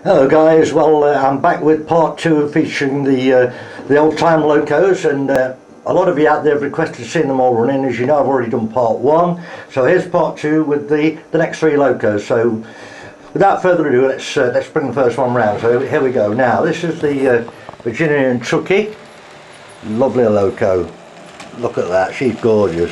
Hello guys, well I'm back with part 2 featuring the old time locos, and a lot of you out there have requested seeing them all running. As you know, I've already done part 1, so here's part 2 with the next 3 locos. So without further ado, let's bring the first one round. So here we go. Now this is the Virginia Trukee, lovely loco. Look at that, she's gorgeous.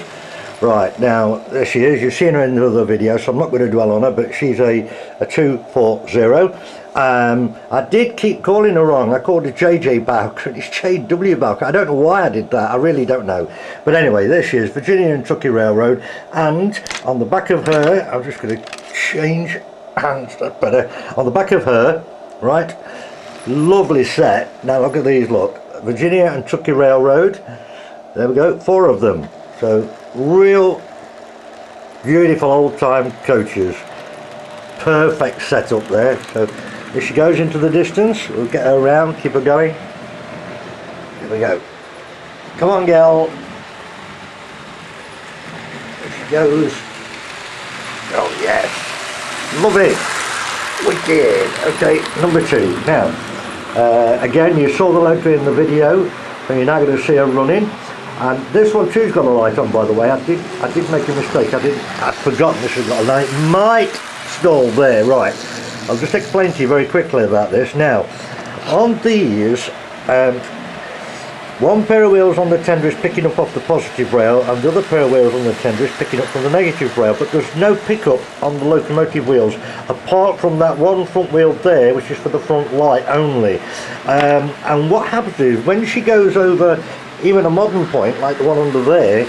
Right, now there she is. You've seen her in the other video, so I'm not going to dwell on her, but she's a 240. I did keep calling her wrong. I called her J.W.Bowker, it's J.W.Bowker. I don't know why I did that, I really don't know. But anyway, there she is, Virginia Trukee Railroad, and on the back of her, I'm just going to change hands, that's better. On the back of her, right, lovely set. Now look at these, look, Virginia and Trukee Railroad, there we go, 4 of them. So real beautiful old time coaches, perfect setup there. So if she goes into the distance, we'll get her around, keep her going. Here we go, come on girl, there she goes. Oh yes, love it, wicked. Okay, number 2 now. Again, you saw the loco in the video, and you're now going to see her running. And this one too's got a light on, by the way. I did make a mistake. I'd forgotten this has got a light. Might stall there, right. I'll just explain to you very quickly about this. Now, on these, one pair of wheels on the tender is picking up off the positive rail, and the other pair of wheels on the tender is picking up from the negative rail, but there's no pickup on the locomotive wheels, apart from that one front wheel there, which is for the front light only. And what happens is, when she goes over even a modern point like the one under there,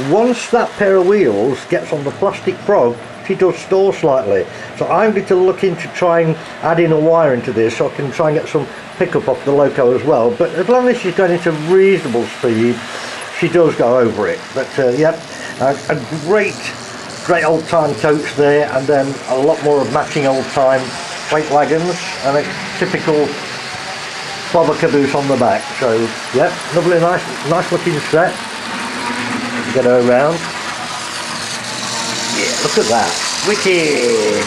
once that pair of wheels gets on the plastic frog, she does stall slightly. So I'm going to look into try and add in a wire into this so I can try and get some pickup off the loco as well. But as long as she's going into reasonable speed, she does go over it. But yep, a great old time coach there, and then a lot more of matching old time freight wagons and a typical bobber caboose on the back. So yeah, lovely, nice looking set. Get her around. Yeah, look at that, wicked.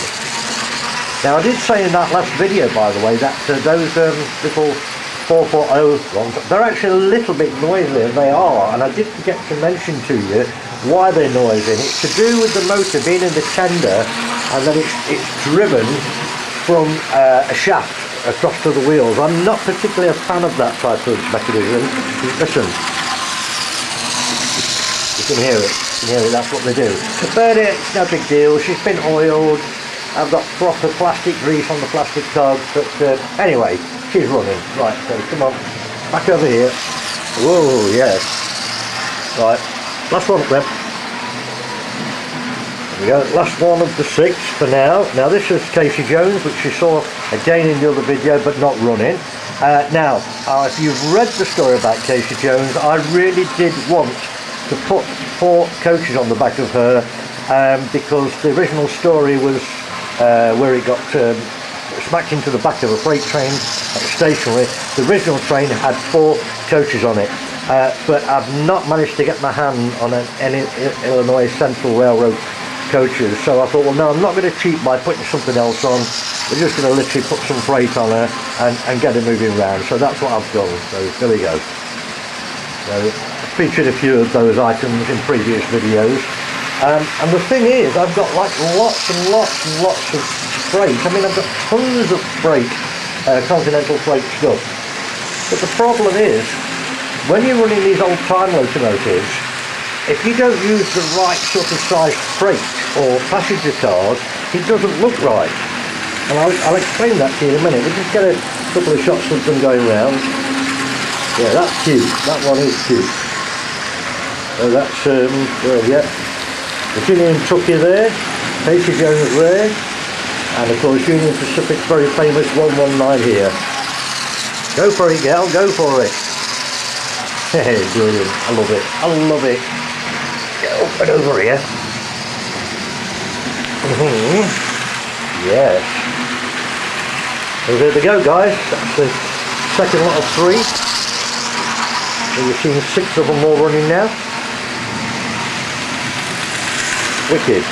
Now I did say in that last video, by the way, that those little 440 ones, they're actually a little bit noisy, and they are, and I did forget to mention to you why they're noisy. It's to do with the motor being in the tender, and then it's driven from a shaft across to the wheels. I'm not particularly a fan of that type of mechanism. Listen, you can hear it, that's what they do. But it's no big deal, she's been oiled, I've got proper plastic grease on the plastic cogs, but anyway, she's running. Right, so come on, back over here. Whoa, yes. Right, last one up then. There we go, last one of the 6 for now. Now this is Casey Jones, which you saw again in the other video, but not running. Now, if you've read the story about Casey Jones, I really did want to put 4 coaches on the back of her, because the original story was where it got smacked into the back of a freight train stationary. The original train had 4 coaches on it, but I've not managed to get my hand on any Illinois Central Railroad coaches, so I thought, well no, I'm not going to cheat by putting something else on. We're just going to literally put some freight on her and get her moving around. So that's what I've done. So there we go. So I featured a few of those items in previous videos, and the thing is, I've got like lots and lots of freight. I mean, I've got tons of freight, continental freight stuff, but the problem is, when you're running these old time locomotives, if you don't use the right sort of size freight or passenger cars, it doesn't look right. And I'll explain that to you in a minute. We'll just get a couple of shots of them going round. Yeah, that's cute. That one is cute. So that's, well, yeah, Virginia Trukee there, Casey Jones there, and of course Union Pacific's very famous 119 here. Go for it, gal, go for it. Hey, brilliant. I love it. I love it. Get up and over here. Yes. So there we go, guys. That's the second lot of 3. So you've seen 6 of them all running now. Wicked.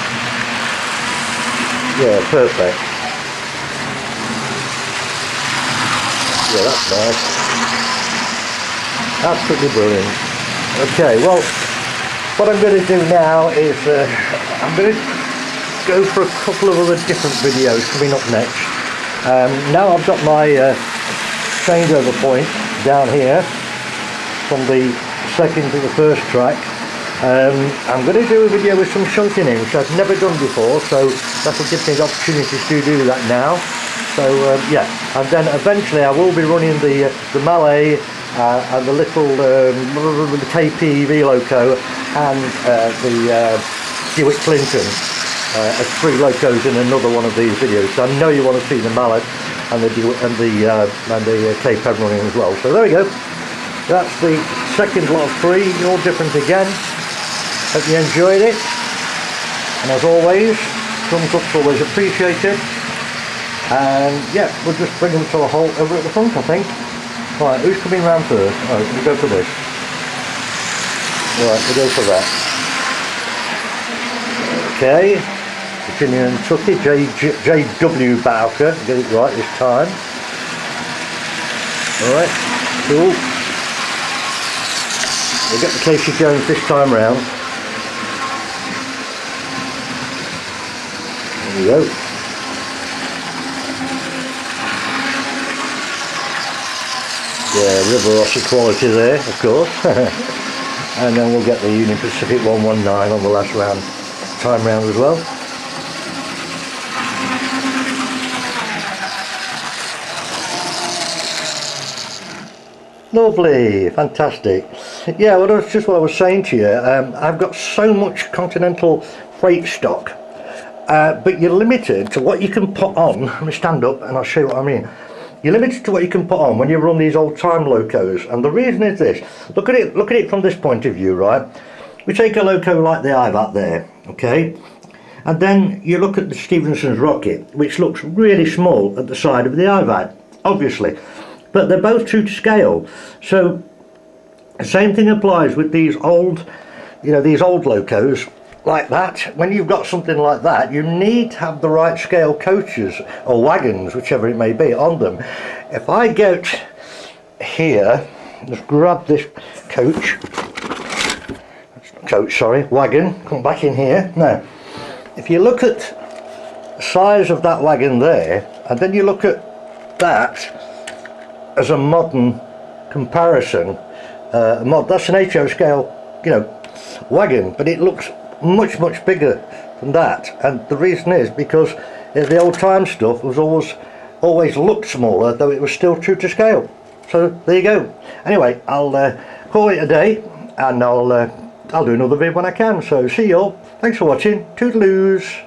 Yeah, perfect. Yeah, that's nice. Absolutely brilliant. Okay, well, what I'm going to do now is I'm going to go for a couple of other different videos coming up next. Now I've got my changeover point down here from the second to the first track. I'm going to do a video with some shunting in, which I've never done before, so that will give me the opportunity to do that now. So yeah, and then eventually I will be running the Malay and the little the KP Loco and the Dewitt Clinton as 3 locos in another one of these videos. So I know you want to see the Mallet and the Cape Head running as well. So there we go. That's the second lot of 3, all different again. Hope you enjoyed it. And as always, thumbs up's always appreciated. And yeah, we'll just bring them to a halt over at the front, I think. Right, who's coming round first? Oh, we'll go for this. Right, we'll go for that. Okay, Virginia Trukee, J.W.Bowker, get it right this time. Alright, cool. We'll get the Casey Jones this time round. There we go. Yeah, Rivarossi quality there, of course. And then we'll get the Union Pacific 119 on the last round, time round as well. Lovely, fantastic. Yeah, well, that's just what I was saying to you. I've got so much Continental freight stock, but you're limited to what you can put on. Let me stand up and I'll show you what I mean. You're limited to what you can put on when you run these old time locos, and the reason is this. Look at it from this point of view, right? We take a loco like the IVAT there, okay, and then you look at the Stephenson's Rocket, which looks really small at the side of the IVAT, obviously, but they're both true to scale. So the same thing applies with these old, these old locos like that. When you've got something like that, you need to have the right scale coaches or wagons, whichever it may be, on them. If I get here, just grab this wagon, come back in here. Now, if you look at the size of that wagon there, and then you look at that as a modern comparison, that's an HO scale, wagon, but it looks much bigger than that, and the reason is because the old time stuff was always looked smaller, though it was still true to scale. So there you go. Anyway, I'll call it a day, and I'll do another video when I can. So see you all. Thanks for watching. Toodaloos.